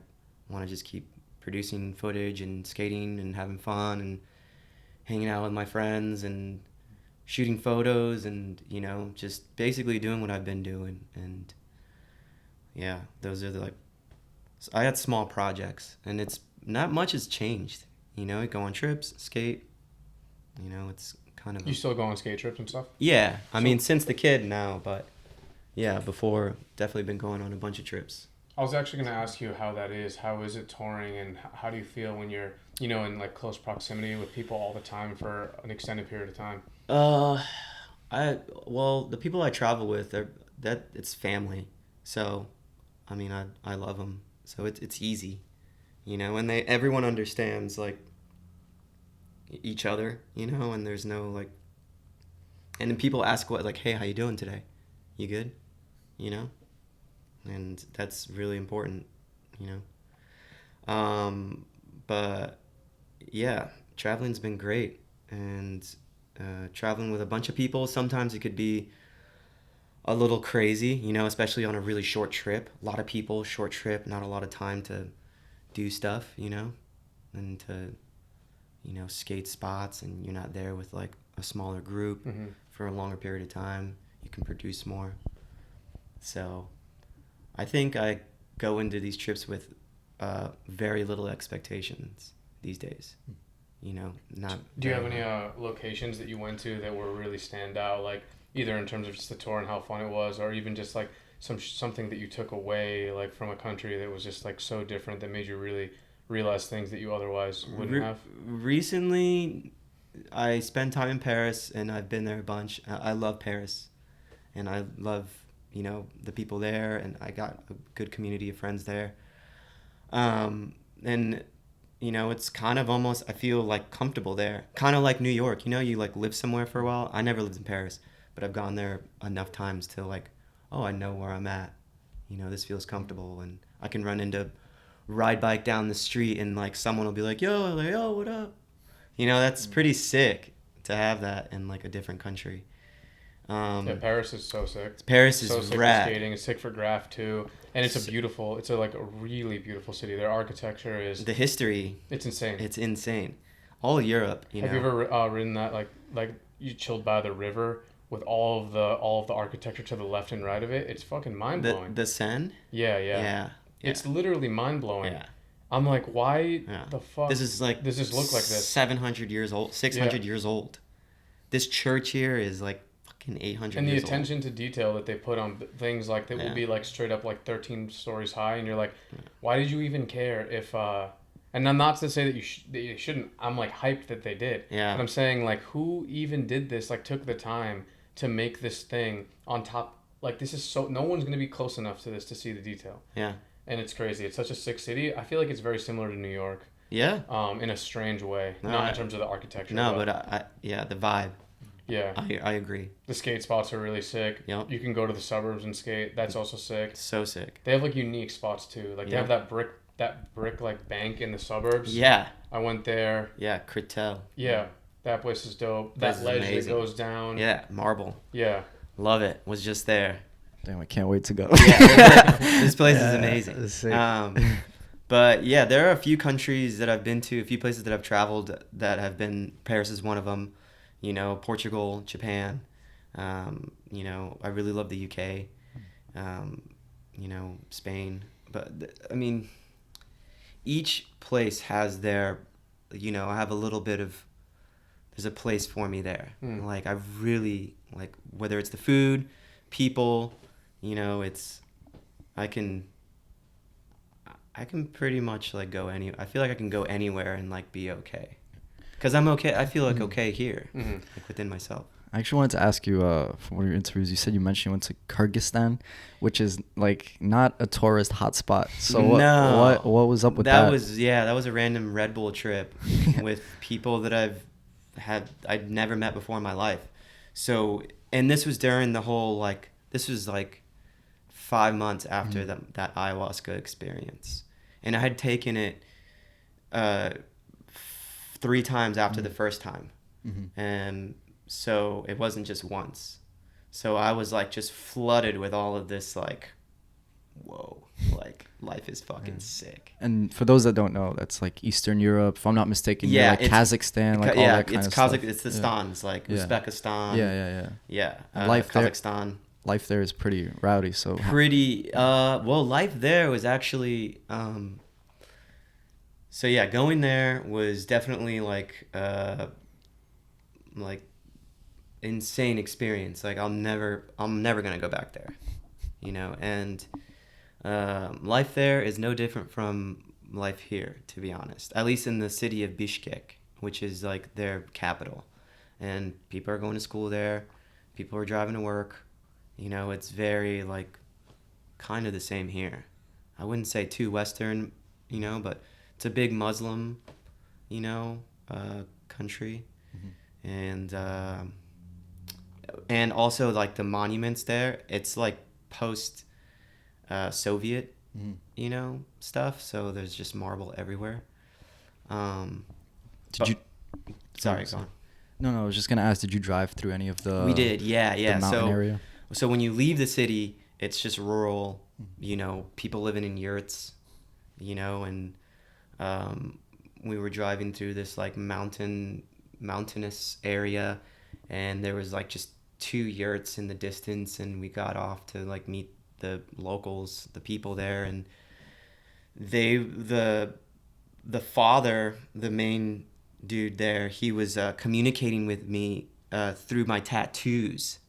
want to just keep producing footage and skating and having fun and hanging out with my friends and shooting photos and just basically doing what I've been doing. And those are so I had small projects, and it's not much has changed. Go on trips, skate, it's kind of you still go on skate trips and stuff? I mean, since the kid now, but before, definitely been going on a bunch of trips. I was actually going to ask you how that is. How is it touring, and how do you feel when you're, in like close proximity with people all the time for an extended period of time? The people I travel with, it's family. So, I mean, I love them. So it's easy, and everyone understands like each other, and there's no like, and then people ask hey, how you doing today? You good? And that's really important, but traveling's been great, and traveling with a bunch of people, sometimes it could be a little crazy, especially on a really short trip. A lot of people, short trip, not a lot of time to do stuff, and to skate spots, and you're not there with like a smaller group for a longer period of time. You can produce more. So I think I go into these trips with very little expectations these days. You know, not. Do you have any locations that you went to that were really stand out, like either in terms of just the tour and how fun it was, or even just like something that you took away like from a country that was just like so different that made you really realize things that you otherwise wouldn't have? Recently, I spent time in Paris, and I've been there a bunch. I love Paris, and I love, you know, the people there, and I got a good community of friends there. And you know, it's kind of almost, I feel like comfortable there, kind of like New York. You know, you like live somewhere for a while. I never lived in Paris, but I've gone there enough times to like, oh, I know where I'm at. You know, this feels comfortable, and I can ride bike down the street, and like someone will be like, yo, what up? You know, that's pretty sick to have that in like a different country. Yeah, Paris is so sick. Paris is so sick rad. for skating. It's sick for graph too, and it's like a really beautiful city. Their architecture is The history. It's insane. It's insane. All of Europe. You Have know. you ever ridden that like you chilled by the river with all of the architecture to the left and right of it? It's fucking mind blowing. The Seine. Yeah. It's literally mind blowing. Yeah. I'm like, why the fuck? This is like. Does this look like this? 700 years old. 600 years old. This church here is like fucking 800 and the years attention old. to detail that they put on things like that will be like straight up like 13 stories high, and you're like, why did you even care if and I'm not to say that you shouldn't. I'm like hyped that they did. Yeah. But I'm saying like, who even did this? Like took the time to make this thing on top. Like this is so, no one's gonna be close enough to this to see the detail. Yeah. And it's crazy. It's such a sick city. I feel like it's very similar to New York. Yeah. In a strange way. No, Not in terms of the architecture. No, but I the vibe. Yeah. I agree. The skate spots are really sick. Yep. You can go to the suburbs and skate. That's also sick. So sick. They have like unique spots too. Like they have that brick like bank in the suburbs. Yeah. I went there. Yeah, Critel. Yeah. That place is dope. Place That is ledge amazing. that goes down. Yeah, marble. Yeah. Love it. Was just there. Damn, I can't wait to go. Yeah, this place is amazing. It's sick. But yeah, there are a few countries that I've been to, a few places that I've traveled that have been. Paris is one of them. You know, Portugal, Japan. You know, I really love the UK. You know, Spain. But I mean, each place has their. You know, I have a little bit of. There's a place for me there. Like I really like, whether it's the food, people. You know, it's. I can pretty much like go I feel like I can go anywhere and like be okay, because I'm okay. I feel like okay here, like within myself. I actually wanted to ask you, from one of your interviews, you mentioned you went to Kyrgyzstan, which is like not a tourist hotspot. So what was up with that? That was a random Red Bull trip with people that I'd never met before in my life. So, and this was during the whole this was 5 months after that ayahuasca experience, and I had taken it 3 times after the first time, and so it wasn't just once. So I was just flooded with all of this whoa, life is fucking sick. And for those that don't know, that's Eastern Europe, if I'm not mistaken. Yeah, it's Kazakhstan, all that kind of stuff. It's the stans, Uzbekistan. Yeah. Life Kazakhstan. Life there is pretty rowdy. So well, life there was actually so yeah, going there was definitely insane experience. I'm never gonna go back there, you know. And life there is no different from life here, to be honest. At least in the city of Bishkek, which is their capital, and people are going to school there. People are driving to work. You know, it's very kind of the same here. I wouldn't say too Western, you know, but it's a big Muslim, you know, country, and also the monuments there. It's post Soviet, you know, stuff. So there's just marble everywhere. Sorry, go on. No, I was just gonna ask. Did you drive through any of the? We did, yeah. The mountain area. So when you leave the city, it's just rural, you know, people living in yurts, you know, and we were driving through this mountainous area, and there was just 2 yurts in the distance, and we got off to meet the locals, the people there, and the father, the main dude there, he was communicating with me through my tattoos,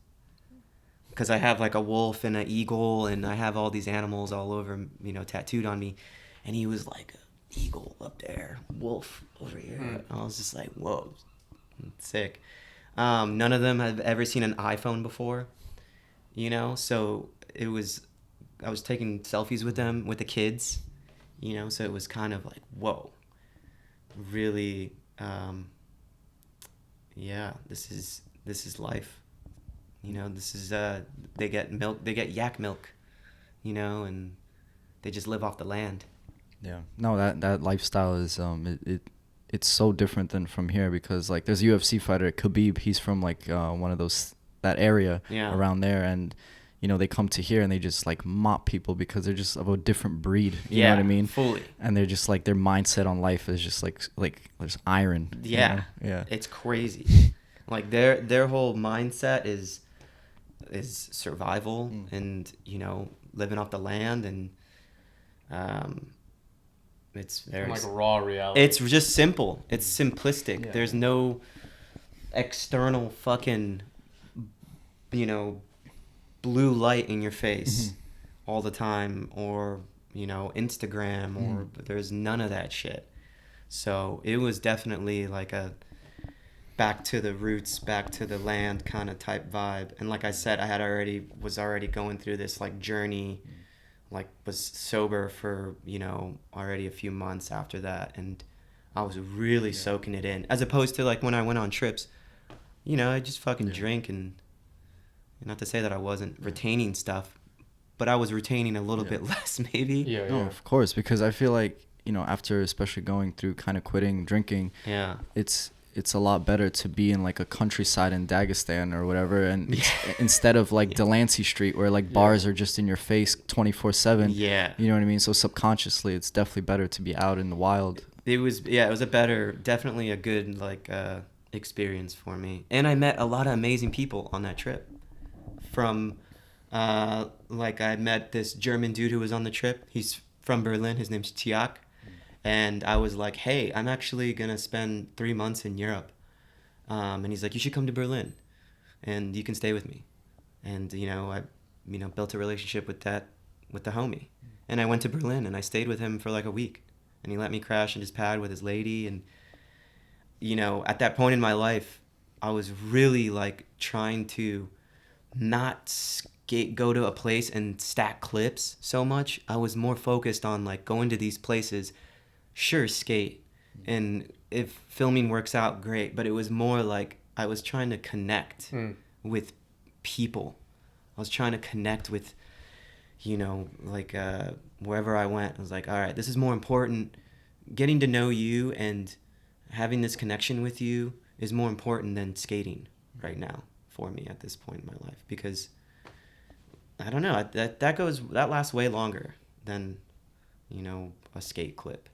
because I have like a wolf and an eagle, and I have all these animals all over, tattooed on me, and he was like, eagle up there, wolf over here. I was just like, whoa, sick. None of them have ever seen an iPhone before, so I was taking selfies with them, with the kids, so it was kind of like, whoa, really, this is life. This is, they get milk, they get yak milk, and they just live off the land. Yeah. No, that lifestyle is, it's so different than from here, because like there's a UFC fighter, Khabib, he's from like one of those, that area around there, and they come to here and they just like mop people because they're just of a different breed. You know what I mean? Fully. And they're just like, their mindset on life is just like there's iron. Yeah. Yeah. It's crazy. Like their whole mindset is survival and, living off the land, and it's very like raw reality. It's just simple. It's simplistic. Yeah. There's no external fucking, blue light in your face all the time, or, Instagram, or there's none of that shit. So it was definitely like a back to the roots, back to the land kind of type vibe. And like I said, I was already going through this like journey, like was sober for, already a few months after that. And I was really soaking it in, as opposed to like when I went on trips, I just fucking drink, and not to say that I wasn't retaining stuff, but I was retaining a little bit less maybe. No, of course, because I feel like, after especially going through kind of quitting drinking, it's a lot better to be in like a countryside in Dagestan or whatever, and instead of like Delancey Street, where like bars are just in your face 24/7. Yeah. You know what I mean? So subconsciously, it's definitely better to be out in the wild. It was definitely a good like experience for me. And I met a lot of amazing people on that trip. From like I met this German dude who was on the trip. He's from Berlin. His name's Tiak. And I was like, hey, I'm actually going to spend 3 months in Europe. And he's like, you should come to Berlin and you can stay with me. And, I built a relationship with the homie. And I went to Berlin and I stayed with him for like a week. And he let me crash in his pad with his lady. And, at that point in my life, I was really like trying to not go to a place and stack clips so much. I was more focused on like going to these places. Sure, skate, and if filming works out, great, but it was more like I was trying to connect with people. I was trying to connect with, like wherever I went, I was like, all right, this is more important. Getting to know you and having this connection with you is more important than skating right now for me at this point in my life, because I don't know, that lasts way longer than, a skate clip.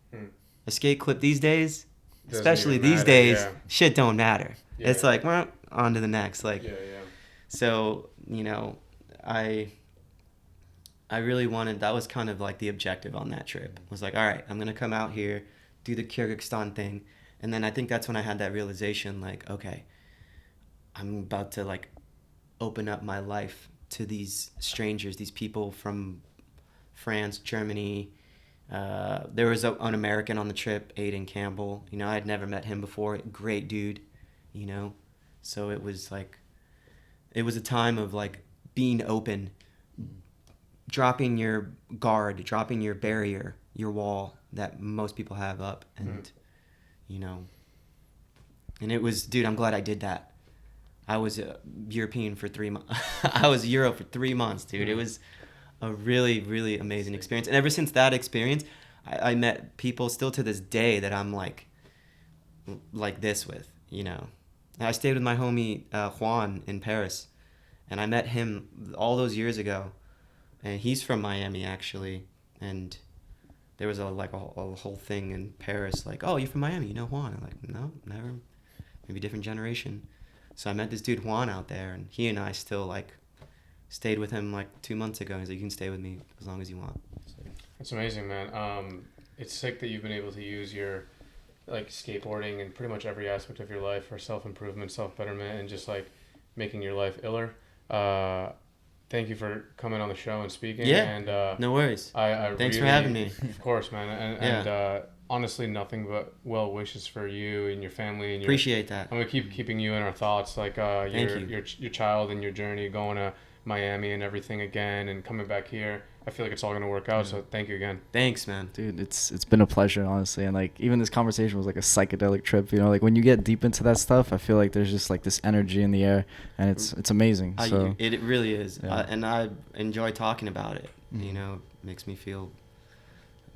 A skate clip these days, especially these days, shit don't matter. Yeah. It's like, well, on to the next. Like, So, I really wanted, that was kind of like the objective on that trip. I was like, all right, I'm going to come out here, do the Kyrgyzstan thing. And then I think that's when I had that realization, like, okay, I'm about to like open up my life to these strangers, these people from France, Germany. There was an American on the trip, Aiden Campbell. I had never met him before. Great dude, So it was a time of like being open, dropping your guard, dropping your barrier, your wall that most people have up, and and it was, dude, I'm glad I did that. I was European for 3 months. I was Euro for 3 months, dude. It was a really, really amazing experience. And ever since that experience, I met people still to this day that I'm like this with, And I stayed with my homie Juan in Paris, and I met him all those years ago, and he's from Miami actually. And there was a whole thing in Paris, like, oh, you're from Miami, you know Juan? I'm like, no, never, maybe different generation. So I met this dude Juan out there, and he and I still like stayed with him like 2 months ago. He's like, you can stay with me as long as you want. It's amazing, man. It's sick that you've been able to use your like skateboarding and pretty much every aspect of your life for self-improvement, self-betterment, and just like making your life iller. Thank you for coming on the show and speaking. Yeah, and no worries. I Thanks really, for having me. Of course, man. And honestly, nothing but well wishes for you and your family. And Appreciate that. I'm gonna keep keeping you in our thoughts, like your child and your journey, going to Miami and everything again, and coming back here. I feel like it's all gonna work out. So thank you again. Thanks, man. Dude, it's been a pleasure, honestly. And like even this conversation was like a psychedelic trip, you know, like when you get deep into that stuff, I feel like there's just like this energy in the air, and it's amazing. So It really is. Yeah. And I enjoy talking about it. Mhm. You know, makes me feel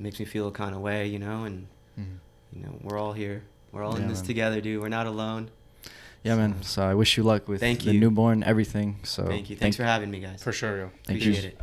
a kind of way, you know, and you know, we're all here. We're all in this man. together, dude. We're not alone. Yeah, man. So I wish you luck with Thank the you. newborn, everything. So Thank you. Thanks for having me, guys. For sure, yo. Thank Appreciate you. it.